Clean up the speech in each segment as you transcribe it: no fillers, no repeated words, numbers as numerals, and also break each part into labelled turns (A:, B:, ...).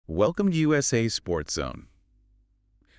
A: Welcome to USA Sports Zone.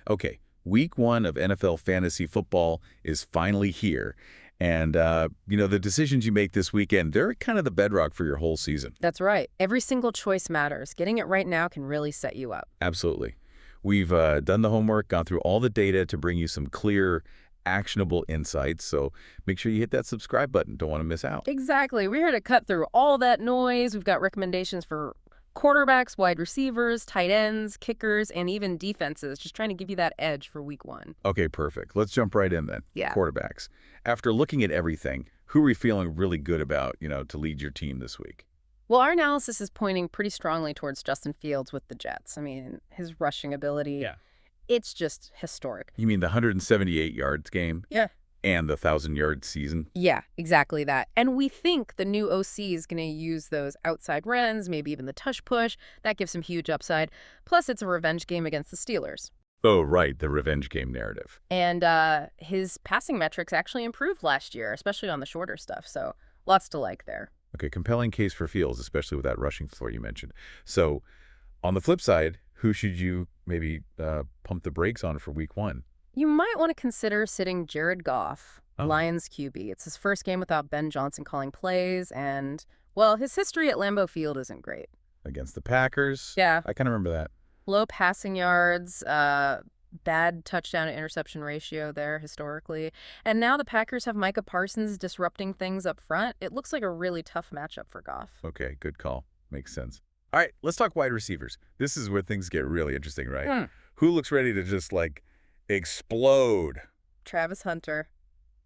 A: Okay, week one of NFL fantasy football is finally here. And, the decisions you make this weekend, they're kind of the bedrock for your whole season.
B: That's right. Every single choice matters. Getting it right now can really set you up.
A: Absolutely. We've done the homework, gone through all the data to bring you some clear, actionable insights. So make sure you hit that subscribe button. Don't want to miss out.
B: Exactly. We're here to cut through all that noise. We've got recommendations for quarterbacks, wide receivers, tight ends, kickers, and even defenses. Just trying to give you that edge for week one.
A: Okay, perfect. Let's jump right in then.
B: Yeah.
A: Quarterbacks. After looking at everything, who are we feeling really good about, to lead your team this week?
B: Well, our analysis is pointing pretty strongly towards Justin Fields with the Jets. I mean, his rushing ability, it's just historic.
A: You mean the 178 yards game?
B: Yeah.
A: And the 1,000-yard season?
B: Yeah, exactly that. And we think the new OC is going to use those outside runs, maybe even the tush push. That gives him huge upside. Plus, it's a revenge game against the Steelers.
A: Oh, right, the revenge game narrative.
B: And his passing metrics actually improved last year, especially on the shorter stuff. So lots to like there.
A: Okay, compelling case for Fields, especially with that rushing floor you mentioned. So on the flip side, who should you maybe pump the brakes on for week one?
B: You might want to consider sitting Jared Goff,
A: Oh.
B: Lions QB. It's his first game without Ben Johnson calling plays, and, well, his history at Lambeau Field isn't great.
A: Against the Packers?
B: Yeah.
A: I kind of remember that.
B: Low passing yards, bad touchdown to interception ratio there historically. And now the Packers have Micah Parsons disrupting things up front. It looks like a really tough matchup for Goff.
A: Okay, good call. Makes sense. All right, let's talk wide receivers. This is where things get really interesting, right? Who looks ready to just, explode?
B: Travis Hunter,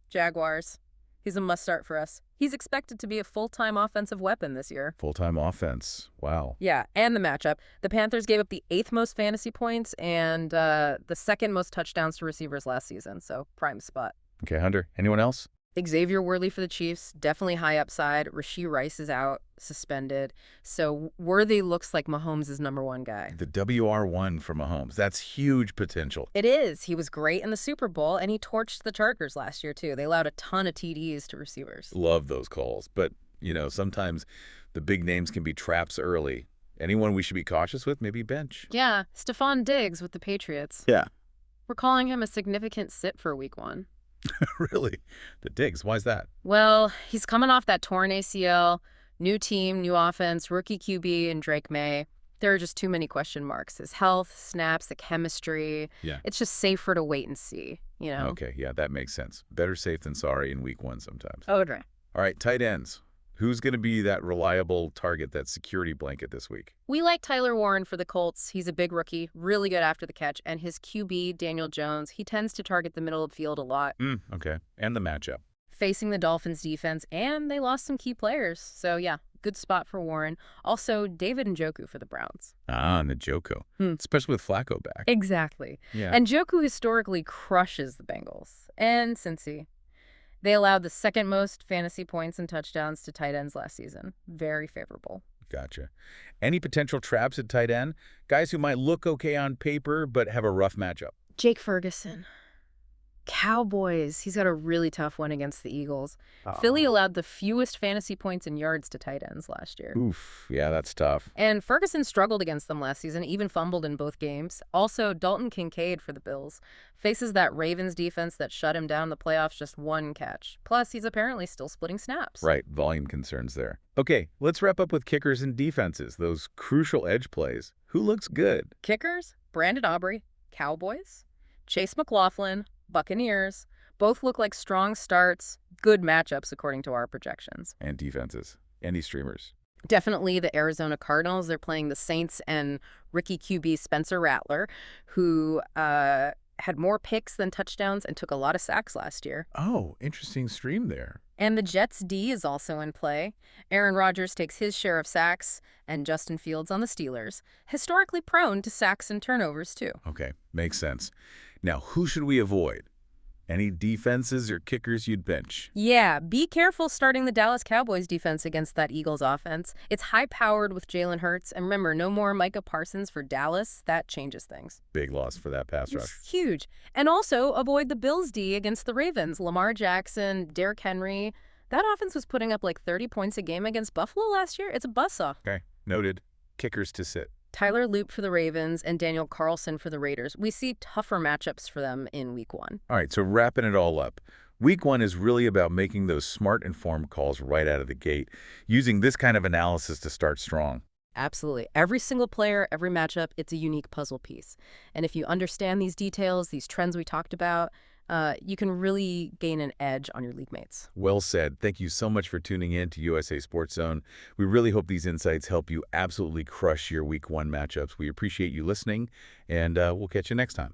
B: Jaguars. He's a must-start for us. He's expected to be a full-time offensive weapon this year.
A: Full-time offense. Wow.
B: Yeah, and the matchup. The Panthers gave up the 8th most fantasy points and the 2nd most touchdowns to receivers last season, so prime spot.
A: Okay, Hunter. Anyone else?
B: Xavier Worthy for the Chiefs, definitely high upside. Rashee Rice is out, suspended. So Worthy looks like Mahomes' #1 guy.
A: The WR1 for Mahomes. That's huge potential.
B: It is. He was great in the Super Bowl, and he torched the Chargers last year, too. They allowed a ton of TDs to receivers.
A: Love those calls. But, sometimes the big names can be traps early. Anyone we should be cautious with? Maybe bench.
B: Yeah, Stephon Diggs with the Patriots.
A: Yeah.
B: We're calling him a significant sit for week one.
A: Really? The Diggs. Why's that?
B: Well, he's coming off that torn ACL, new team, new offense, rookie QB, and Drake Maye. There are just too many question marks. His health, snaps, the chemistry.
A: Yeah.
B: It's just safer to wait and see,
A: Okay, yeah, that makes sense. Better safe than sorry in week one sometimes.
B: Oh, right.
A: All right, tight ends. Who's going to be that reliable target, that security blanket this week?
B: We like Tyler Warren for the Colts. He's a big rookie, really good after the catch. And his QB, Daniel Jones, he tends to target the middle of the field a lot.
A: Okay. And the matchup.
B: Facing the Dolphins defense, and they lost some key players. So, yeah, good spot for Warren. Also, David Njoku for the Browns.
A: Ah, and the Joko. Especially with Flacco back.
B: Exactly.
A: Yeah.
B: And Njoku historically crushes the Bengals. And Cincy. They allowed the 2nd most fantasy points and touchdowns to tight ends last season. Very favorable.
A: Gotcha. Any potential traps at tight end? Guys who might look okay on paper but have a rough matchup.
B: Jake Ferguson. Cowboys. He's got a really tough one against the Eagles. Philly allowed the fewest fantasy points and yards to tight ends last year.
A: Oof. Yeah, that's tough.
B: And Ferguson struggled against them last season, even fumbled in both games. Also, Dalton Kincaid for the Bills. Faces that Ravens defense that shut him down in the playoffs, just 1 catch. Plus, he's apparently still splitting snaps.
A: Right, volume concerns there. Okay, let's wrap up with kickers and defenses, those crucial edge plays. Who looks good?
B: Kickers, Brandon Aubrey, Cowboys. Chase McLaughlin, Buccaneers. Both look like strong starts, good matchups according to our projections.
A: And defenses. Any streamers.
B: Definitely the Arizona Cardinals. They're playing the Saints and rookie QB Spencer Rattler, who had more picks than touchdowns and took a lot of sacks last year.
A: Oh, interesting stream there.
B: And the Jets' D is also in play. Aaron Rodgers takes his share of sacks, and Justin Fields on the Steelers. Historically prone to sacks and turnovers, too.
A: Okay, makes sense. Now, who should we avoid? Any defenses or kickers you'd bench?
B: Yeah, be careful starting the Dallas Cowboys defense against that Eagles offense. It's high-powered with Jalen Hurts, and remember, no more Micah Parsons for Dallas. That changes things.
A: Big loss for that pass rush.
B: It's huge. And also, avoid the Bills D against the Ravens. Lamar Jackson, Derrick Henry. That offense was putting up like 30 points a game against Buffalo last year. It's a buzzsaw.
A: Okay, noted. Kickers to sit.
B: Tyler Loop for the Ravens and Daniel Carlson for the Raiders. We see tougher matchups for them in week 1.
A: All right, so wrapping it all up. Week 1 is really about making those smart, informed calls right out of the gate, using this kind of analysis to start strong.
B: Absolutely. Every single player, every matchup, it's a unique puzzle piece. And if you understand these details, these trends we talked about, you can really gain an edge on your league mates.
A: Well said. Thank you so much for tuning in to USA Sports Zone. We really hope these insights help you absolutely crush your Week 1 matchups. We appreciate you listening, and we'll catch you next time.